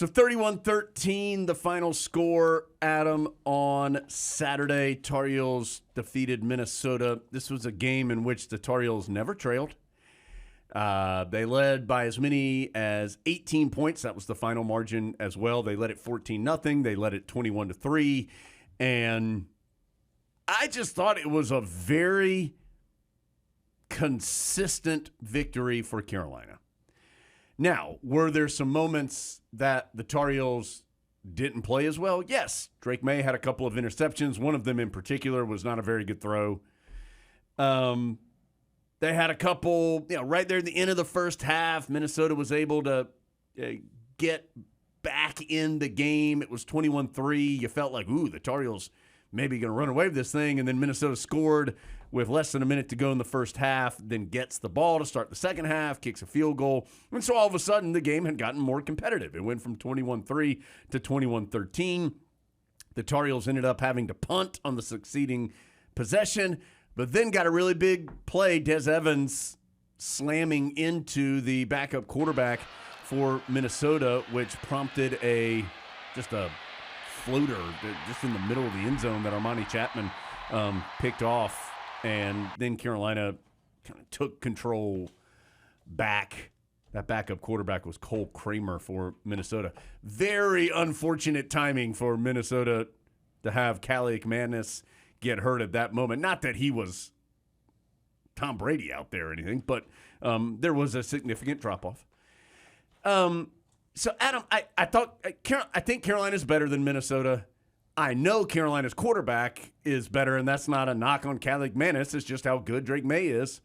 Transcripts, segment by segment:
So 31-13, the final score, Adam, on Saturday. Tar Heels defeated Minnesota. This was a game in which the Tar Heels never trailed. They led by as many as 18 points. That was the final margin as well. They led it 14-0. They led it 21-3. And I just thought it was a very consistent victory for Carolina. Now, were there some moments that the Tar Heels didn't play as well? Yes. Drake Maye had a couple of interceptions. One of them in particular was not a very good throw. They had a couple, right there at the end of the first half. Minnesota was able to get back in the game. It was 21-3. You felt like, the Tar Heels maybe going to run away with this thing. And then Minnesota scored with less than a minute to go in the first half, then gets the ball to start the second half, kicks a field goal. And so all of a sudden, the game had gotten more competitive. It went from 21-3 to 21-13. The Tar Heels ended up having to punt on the succeeding possession, but then got a really big play, Des Evans slamming into the backup quarterback for Minnesota, which prompted just a floater just in the middle of the end zone that Armani Chapman picked off. And then Carolina kind of took control back. That backup quarterback was Cole Kramer for Minnesota. Very unfortunate timing for Minnesota to have Kalik Madness get hurt at that moment. Not that he was Tom Brady out there or anything, but there was a significant drop-off. So, Adam, I think Carolina's better than Minnesota. I know Carolina's quarterback is better, and that's not a knock on Kalik Madness. It's just how good Drake Maye is.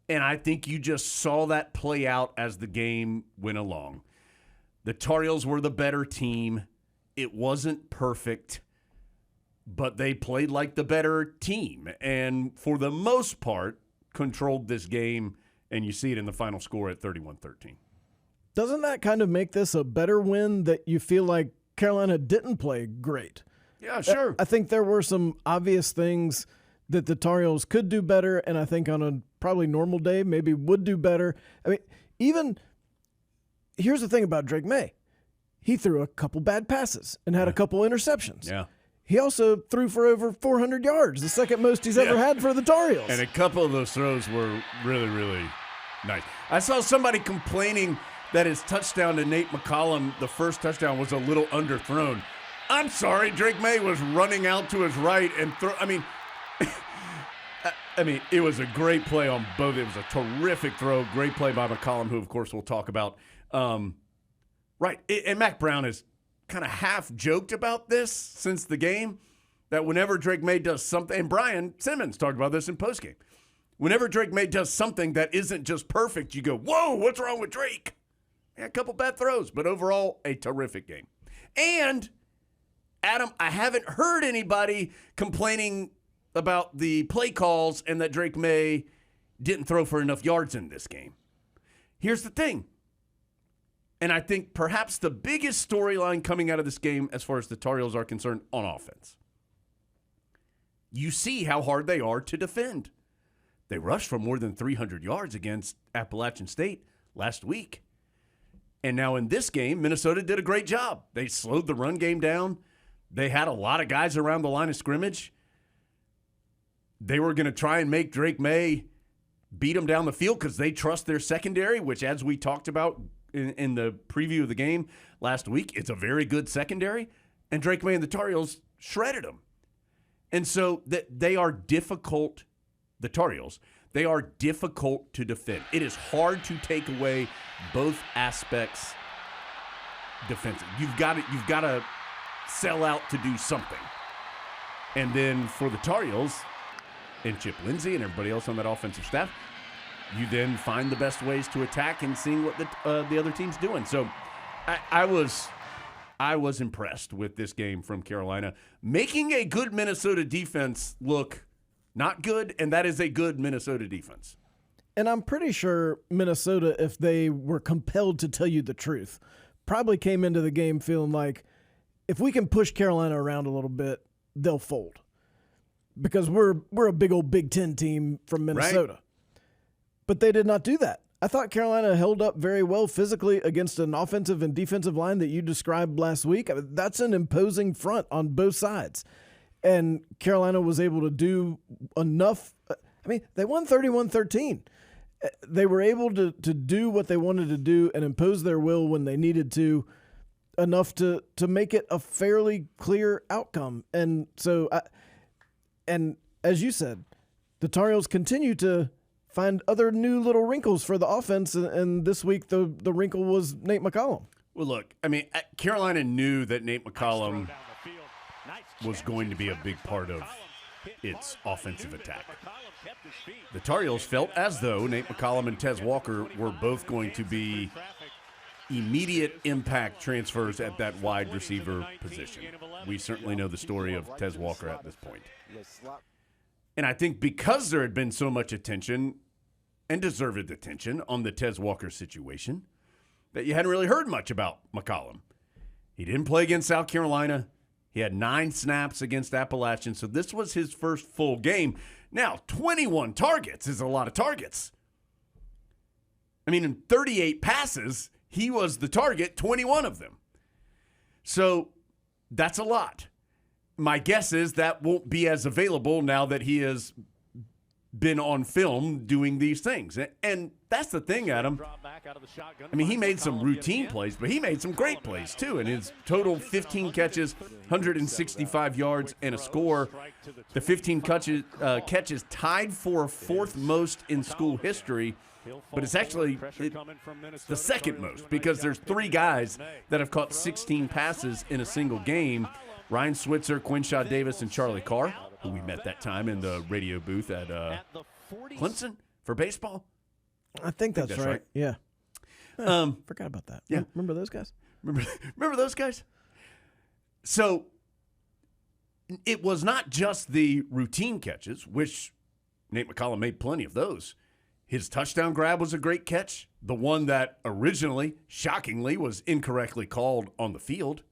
And I think you just saw that play out as the game went along. The Tar Heels were the better team. It wasn't perfect, but they played like the better team. And for the most part, controlled this game, and you see it in the final score at 31-13. Doesn't that kind of make this a better win that you feel like Carolina didn't play great? Yeah, sure. I think there were some obvious things that the Tar Heels could do better, and I think on a probably normal day maybe would do better. I mean, here's the thing about Drake Maye. He threw a couple bad passes and had a couple interceptions. Yeah. He also threw for over 400 yards, the second most he's ever had for the Tar Heels. And a couple of those throws were really, really nice. I saw somebody complaining that his touchdown to Nate McCollum, the first touchdown, was a little underthrown. I'm sorry, Drake Maye was running out to his right and it was a great play on both. It was a terrific throw, great play by McCollum, who of course we'll talk about. Right, and Mac Brown has kind of half joked about this since the game, that whenever Drake Maye does something, and Brian Simmons talked about this in postgame, whenever Drake Maye does something that isn't just perfect, you go, whoa, what's wrong with Drake? Yeah, a couple bad throws, but overall, a terrific game. And, Adam, I haven't heard anybody complaining about the play calls and that Drake Maye didn't throw for enough yards in this game. Here's the thing, and I think perhaps the biggest storyline coming out of this game as far as the Tar Heels are concerned on offense. You see how hard they are to defend. They rushed for more than 300 yards against Appalachian State last week. And now in this game, Minnesota did a great job. They slowed the run game down. They had a lot of guys around the line of scrimmage. They were going to try and make Drake Maye beat them down the field because they trust their secondary, which, as we talked about in the preview of the game last week, it's a very good secondary. And Drake Maye and the Tar Heels shredded them. And so they are difficult, the Tar Heels, they are difficult to defend. It is hard to take away both aspects defensive. You've got to sell out to do something. And then for the Tar Heels and Chip Lindsey and everybody else on that offensive staff, you then find the best ways to attack and seeing what the other team's doing. So I was impressed with this game from Carolina, making a good Minnesota defense look not good, and that is a good Minnesota defense. And I'm pretty sure Minnesota, if they were compelled to tell you the truth, probably came into the game feeling like, if we can push Carolina around a little bit, they'll fold. Because we're a big old Big Ten team from Minnesota. Right. But they did not do that. I thought Carolina held up very well physically against an offensive and defensive line that you described last week. I mean, that's an imposing front on both sides. And Carolina was able to do enough. I mean, they won 31-13. They were able to do what they wanted to do and impose their will when they needed to, enough to make it a fairly clear outcome. And so, and as you said, the Tar Heels continue to find other new little wrinkles for the offense, and this week the wrinkle was Nate McCollum. Well, look, I mean, Carolina knew that Nate McCollum was going to be a big part of its offensive attack. The Tar Heels felt as though Nate McCollum and Tez Walker were both going to be immediate impact transfers at that wide receiver position. We certainly know the story of Tez Walker at this point. And I think because there had been so much attention, and deserved attention, on the Tez Walker situation, that you hadn't really heard much about McCollum. He didn't play against South Carolina. He had 9 snaps against Appalachian, so this was his first full game. Now, 21 targets is a lot of targets. I mean, in 38 passes, he was the target, 21 of them. So that's a lot. My guess is that won't be as available now that he has been on film doing these things. And that's the thing, Adam. I mean, he made some routine plays, but he made some great plays, too. And his total 15 catches, 165 yards, and a score. The 15 catches tied for 4th most in school history, but it's actually the second most because there's 3 guys that have caught 16 passes in a single game. Ryan Switzer, Quinshaw Davis, and Charlie Carr, who we met that time in the radio booth at Clemson for baseball. I think that's right. Yeah. Forgot about that. Yeah. Remember those guys? Remember those guys? So it was not just the routine catches, which Nate McCollum made plenty of those. His touchdown grab was a great catch, the one that originally, shockingly, was incorrectly called on the field.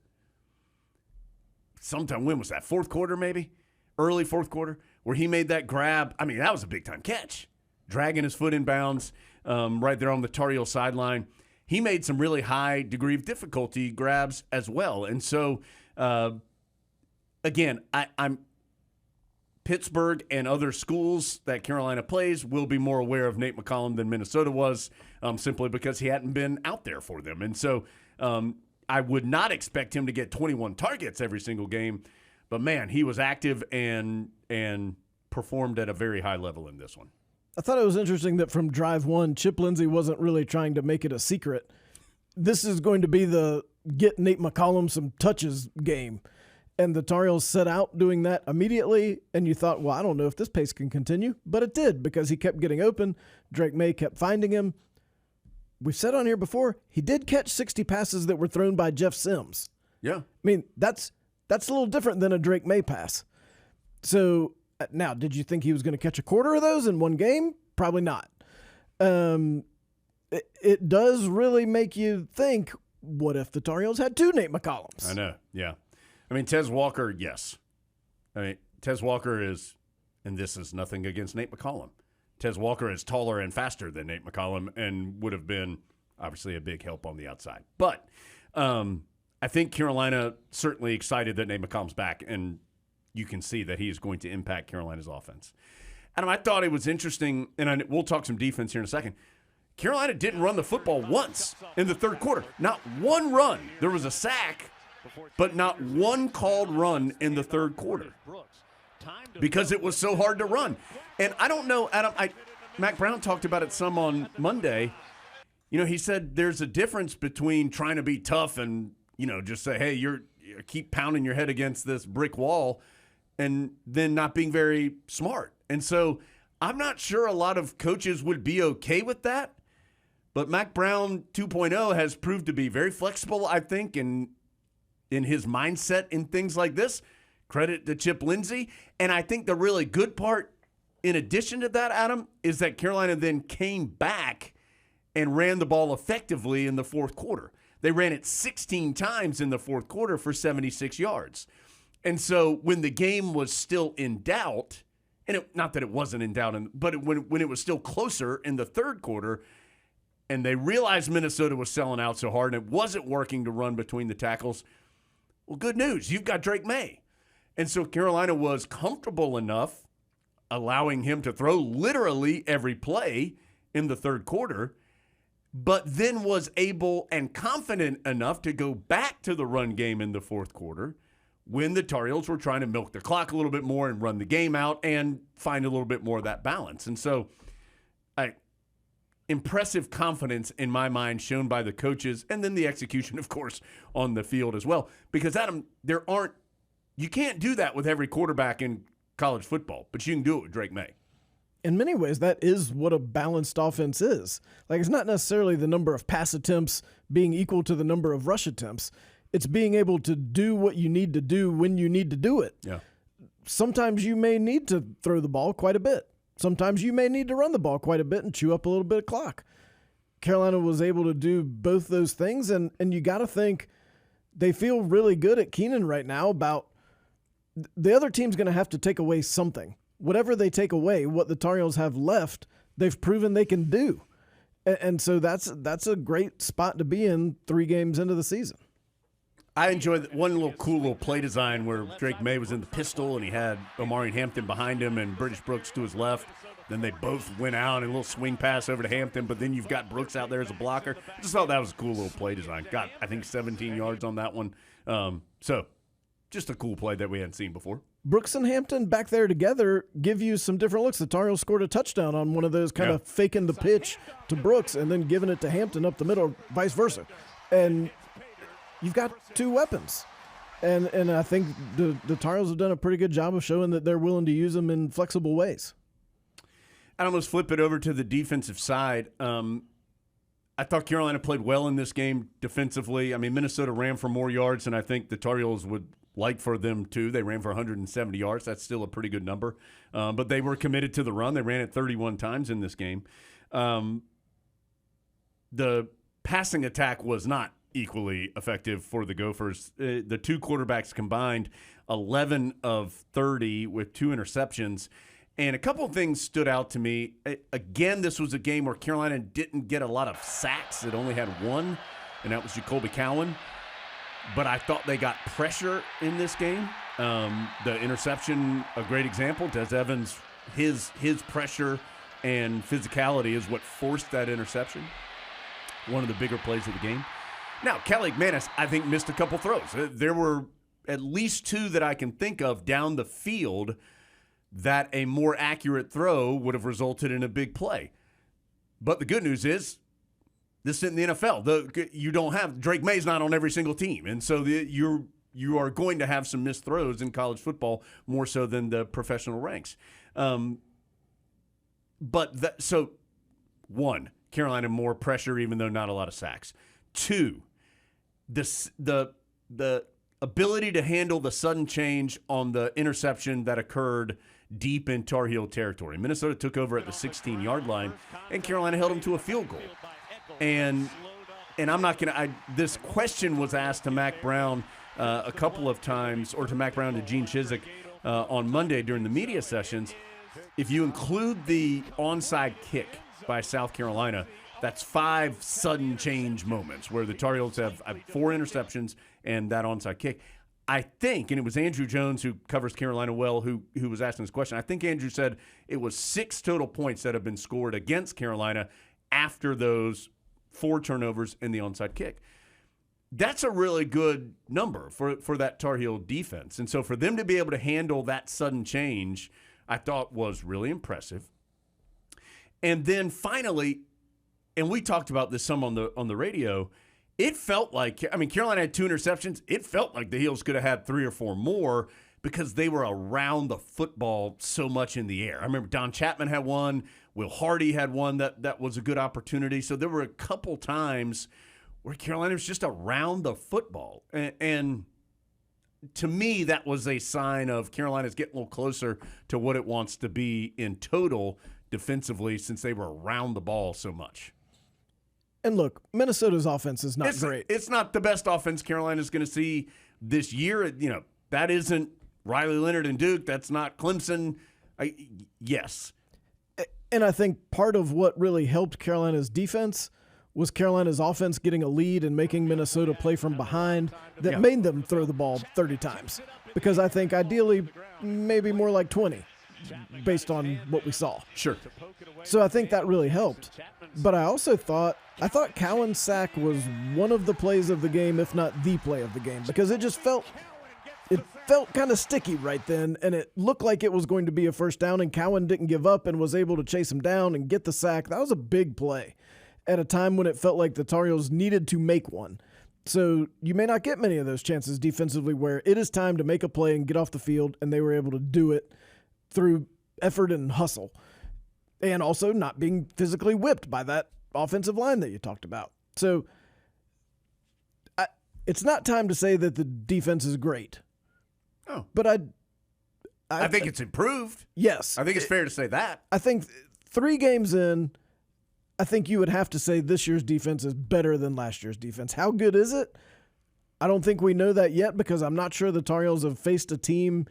Sometime, when was that? 4th quarter, maybe? Early 4th quarter, where he made that grab. I mean, that was a big-time catch. Dragging his foot in bounds right there on the Tar Heel sideline. He made some really high degree of difficulty grabs as well. And so, again, I'm Pittsburgh and other schools that Carolina plays will be more aware of Nate McCollum than Minnesota was, simply because he hadn't been out there for them. And so I would not expect him to get 21 targets every single game. But, man, he was active and performed at a very high level in this one. I thought it was interesting that from drive 1, Chip Lindsey wasn't really trying to make it a secret. This is going to be the get Nate McCollum some touches game. And the Tar Heels set out doing that immediately, and you thought, well, I don't know if this pace can continue. But it did because he kept getting open. Drake Maye kept finding him. We've said on here before, he did catch 60 passes that were thrown by Jeff Sims. Yeah. I mean, that's a little different than a Drake Maye pass. So now, did you think he was going to catch a quarter of those in one game? Probably not. It does really make you think, what if the Tar Heels had 2 Nate McCollums? I know, yeah. I mean, Tez Walker, yes. I mean, Tez Walker is, and this is nothing against Nate McCollum, Tez Walker is taller and faster than Nate McCollum and would have been, obviously, a big help on the outside. But I think Carolina certainly excited that Nate McCollum's back, and you can see that he is going to impact Carolina's offense. Adam, I thought it was interesting, and we'll talk some defense here in a second. Carolina didn't run the football once in the 3rd quarter. Not one run. There was a sack, but not one called run in the 3rd quarter because it was so hard to run. And I don't know, Adam, Mac Brown talked about it some on Monday. You know, he said there's a difference between trying to be tough and, you know, just say, hey, you keep pounding your head against this brick wall, and then not being very smart. And so I'm not sure a lot of coaches would be okay with that. But Mac Brown 2.0 has proved to be very flexible, I think, in his mindset in things like this. Credit to Chip Lindsey. And I think the really good part, in addition to that, Adam, is that Carolina then came back and ran the ball effectively in the 4th quarter. They ran it 16 times in the 4th quarter for 76 yards. And so when the game was still in doubt, and not that it wasn't in doubt, but when it was still closer in the 3rd quarter, and they realized Minnesota was selling out so hard and it wasn't working to run between the tackles. Well, good news. You've got Drake Maye. And so Carolina was comfortable enough allowing him to throw literally every play in the third quarter, but then was able and confident enough to go back to the run game in the fourth quarter when the Tar Heels were trying to milk the clock a little bit more and run the game out and find a little bit more of that balance. And so impressive confidence in my mind shown by the coaches, and then the execution, of course, on the field as well. Because, Adam, you can't do that with every quarterback in college football, but you can do it with Drake Maye. In many ways, that is what a balanced offense is. Like, it's not necessarily the number of pass attempts being equal to the number of rush attempts. It's being able to do what you need to do when you need to do it. Yeah. Sometimes you may need to throw the ball quite a bit. Sometimes you may need to run the ball quite a bit and chew up a little bit of clock. Carolina was able to do both those things, and you got to think they feel really good at Kenan right now about the other team's going to have to take away something. Whatever they take away, what the Tar Heels have left, they've proven they can do. And so that's a great spot to be in 3 games into the season. I enjoyed one cool little play design where Drake Maye was in the pistol and he had Omari Hampton behind him and British Brooks to his left. Then they both went out and a little swing pass over to Hampton, but then you've got Brooks out there as a blocker. I just thought that was a cool little play design. Got, I think, 17 yards on that one. So just a cool play that we hadn't seen before. Brooks and Hampton back there together give you some different looks. The Tar Heels scored a touchdown on one of those kind of faking the pitch to Brooks and then giving it to Hampton up the middle, vice versa. And you've got 2 weapons. And I think the Tar Heels have done a pretty good job of showing that they're willing to use them in flexible ways. I'd almost flip it over to the defensive side. I thought Carolina played well in this game defensively. I mean, Minnesota ran for more yards than I think the Tar Heels would like for them to. They ran for 170 yards. That's still a pretty good number. But they were committed to the run. They ran it 31 times in this game. The passing attack was not equally effective for the Gophers. The 2 quarterbacks combined 11 of 30 with 2 interceptions. And a couple of things stood out to me. Again, this was a game where Carolina didn't get a lot of sacks. It only had 1, and that was Jacoby Cowan. But I thought they got pressure in this game. The interception, a great example. Des Evans, his pressure and physicality is what forced that interception. One of the bigger plays of the game. Now, Kelly McManus, I think, missed a couple throws. There were at least 2 that I can think of down the field that a more accurate throw would have resulted in a big play. But the good news is, this isn't the NFL. You don't have Drake Maye's not on every single team, and so you are going to have some missed throws in college football more so than the professional ranks. So 1, Carolina more pressure even though not a lot of sacks. 2, the ability to handle the sudden change on the interception that occurred deep in Tar Heel territory. Minnesota took over at the 16-yard line, and Carolina held them to a field goal. And I'm not going to – this question was asked to Mac Brown a couple of times, or to Mac Brown to Gene Chizik on Monday during the media sessions. If you include the onside kick by South Carolina, that's 5 sudden change moments where the Tar Heels have 4 interceptions and that onside kick. I think, and it was Andrew Jones, who covers Carolina well, who was asking this question. I think Andrew said it was 6 total points that have been scored against Carolina after those 4 turnovers and the onside kick. That's a really good number for that Tar Heel defense. And so for them to be able to handle that sudden change, I thought was really impressive. And then finally, and we talked about this some on the radio, it felt like, I mean, Carolina had 2 interceptions. It felt like the Heels could have had 3 or 4 more because they were around the football so much in the air. I remember Don Chapman had one. Will Hardy had one that was a good opportunity. So there were a couple times where Carolina was just around the football. And to me, that was a sign of Carolina's getting a little closer to what it wants to be in total defensively since they were around the ball so much. And look, Minnesota's offense is not great. It's not the best offense Carolina's going to see this year. You know, that isn't Riley Leonard and Duke. That's not Clemson. Yes. And I think part of what really helped Carolina's defense was Carolina's offense getting a lead and making Minnesota play from behind that made them throw the ball 30 times. Because I think ideally maybe more like 20 based on what we saw. Sure. So I think that really helped. But I also thought Cowan's sack was one of the plays of the game, if not the play of the game, because it felt kind of sticky right then, and it looked like it was going to be a first down, and Cowan didn't give up and was able to chase him down and get the sack. That was a big play at a time when it felt like the Tar Heels needed to make one. So you may not get many of those chances defensively where it is time to make a play and get off the field, and they were able to do it through effort and hustle, and also not being physically whipped by that offensive line that you talked about. So it's not time to say that the defense is great. Oh, but I think it's improved. Yes. I think it's fair to say that. I think 3 games in, I think you would have to say this year's defense is better than last year's defense. How good is it? I don't think we know that yet because I'm not sure the Tar Heels have faced a team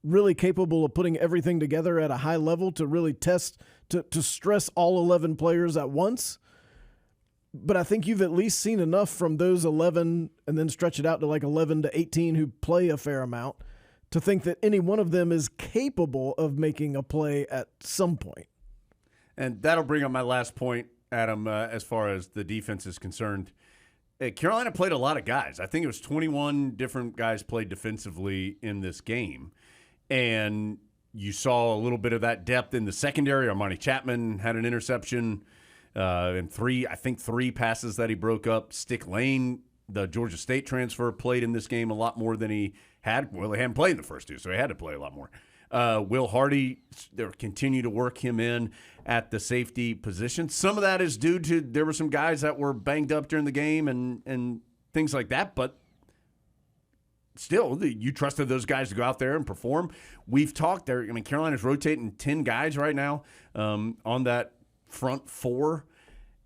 really capable of putting everything together at a high level to really test, to stress all 11 players at once. But I think you've at least seen enough from those 11 and then stretch it out to like 11 to 18 who play a fair amount to think that any one of them is capable of making a play at some point. And that'll bring up my last point, Adam, as far as the defense is concerned. Carolina played a lot of guys. I think it was 21 different guys played defensively in this game. And you saw a little bit of that depth in the secondary. Armani Chapman had an interception and 3 passes that he broke up. Stick Lane, the Georgia State transfer, played in this game a lot more than he had. Well, he hadn't played in the first 2, so he had to play a lot more. Will Hardy, they continue to work him in at the safety position. Some of that is due to there were some guys that were banged up during the game and things like that, but still, you trusted those guys to go out there and perform. We've talked there. I mean, Carolina's rotating 10 guys right now on that front 4.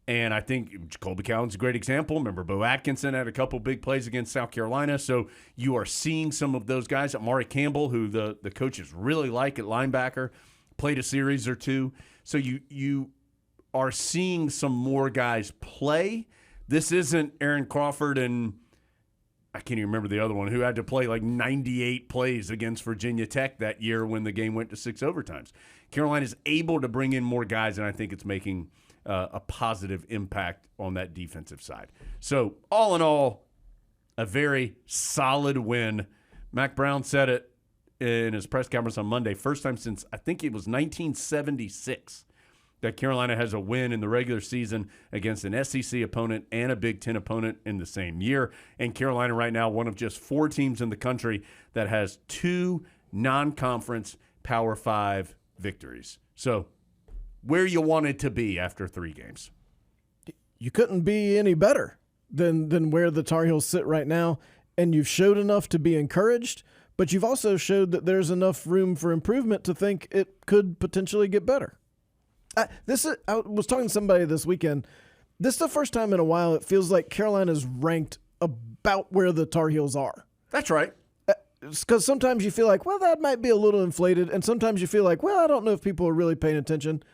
And I think Colby Cowan's a great example. Remember, Bo Atkinson had a couple big plays against South Carolina. So you are seeing some of those guys. Amari Campbell, who the coaches really like at linebacker, played a series or 2. So you are seeing some more guys play. This isn't Aaron Crawford and I can't even remember the other one who had to play like 98 plays against Virginia Tech that year when the game went to 6 overtimes. Carolina's able to bring in more guys, and I think it's making a positive impact on that defensive side. So all in all, a very solid win. Mac Brown said it in his press conference on Monday. First time since I think it was 1976 that Carolina has a win in the regular season against an SEC opponent and a Big Ten opponent in the same year. And Carolina right now, one of just 4 teams in the country that has 2 non-conference Power 5 victories. So where you wanted to be after 3 games. You couldn't be any better than where the Tar Heels sit right now, and you've showed enough to be encouraged, but you've also showed that there's enough room for improvement to think it could potentially get better. I was talking to somebody this weekend. This is the first time in a while it feels like Carolina's ranked about where the Tar Heels are. That's right. Because sometimes you feel like, well, that might be a little inflated, and sometimes you feel like, well, I don't know if people are really paying attention.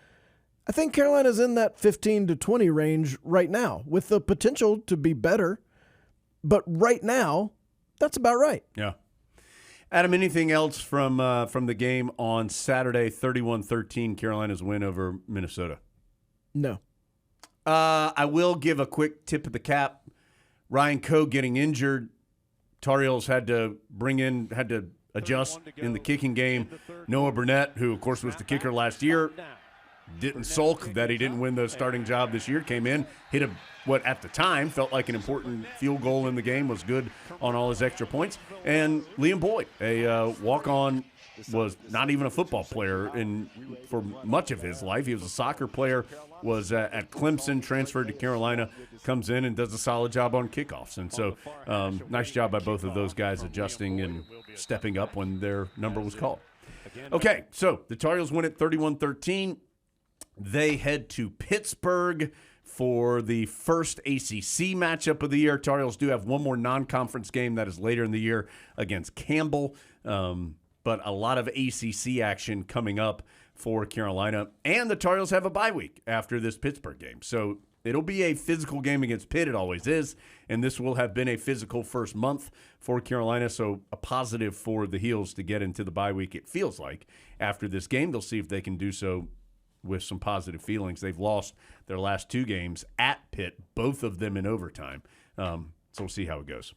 I think Carolina's in that 15 to 20 range right now with the potential to be better. But right now, that's about right. Yeah. Adam, anything else from the game on Saturday, 31-13, Carolina's win over Minnesota? No. I will give a quick tip of the cap. Ryan Coe getting injured. Tar Heels had to adjust in the kicking game. Noah Burnett, who, of course, was the kicker last year, didn't sulk that he didn't win the starting job this year, came in, hit what at the time felt like an important field goal in the game, was good on all his extra points. And Liam Boyd, a walk-on, was not even a football player for much of his life. He was a soccer player, was at Clemson, transferred to Carolina, comes in and does a solid job on kickoffs. And so nice job by both of those guys adjusting and stepping up when their number was called. Okay, so the Tar Heels win it 31-13. They head to Pittsburgh for the first ACC matchup of the year. Tar Heels do have one more non-conference game that is later in the year against Campbell, but a lot of ACC action coming up for Carolina. And the Tar Heels have a bye week after this Pittsburgh game. So It'll be a physical game against Pitt. It always is. And this will have been a physical first month for Carolina. So a positive for the Heels to get into the bye week, it feels like. After this game, they'll see if they can do so with some positive feelings. They've lost their last 2 games at Pitt, both of them in overtime. So we'll see how it goes.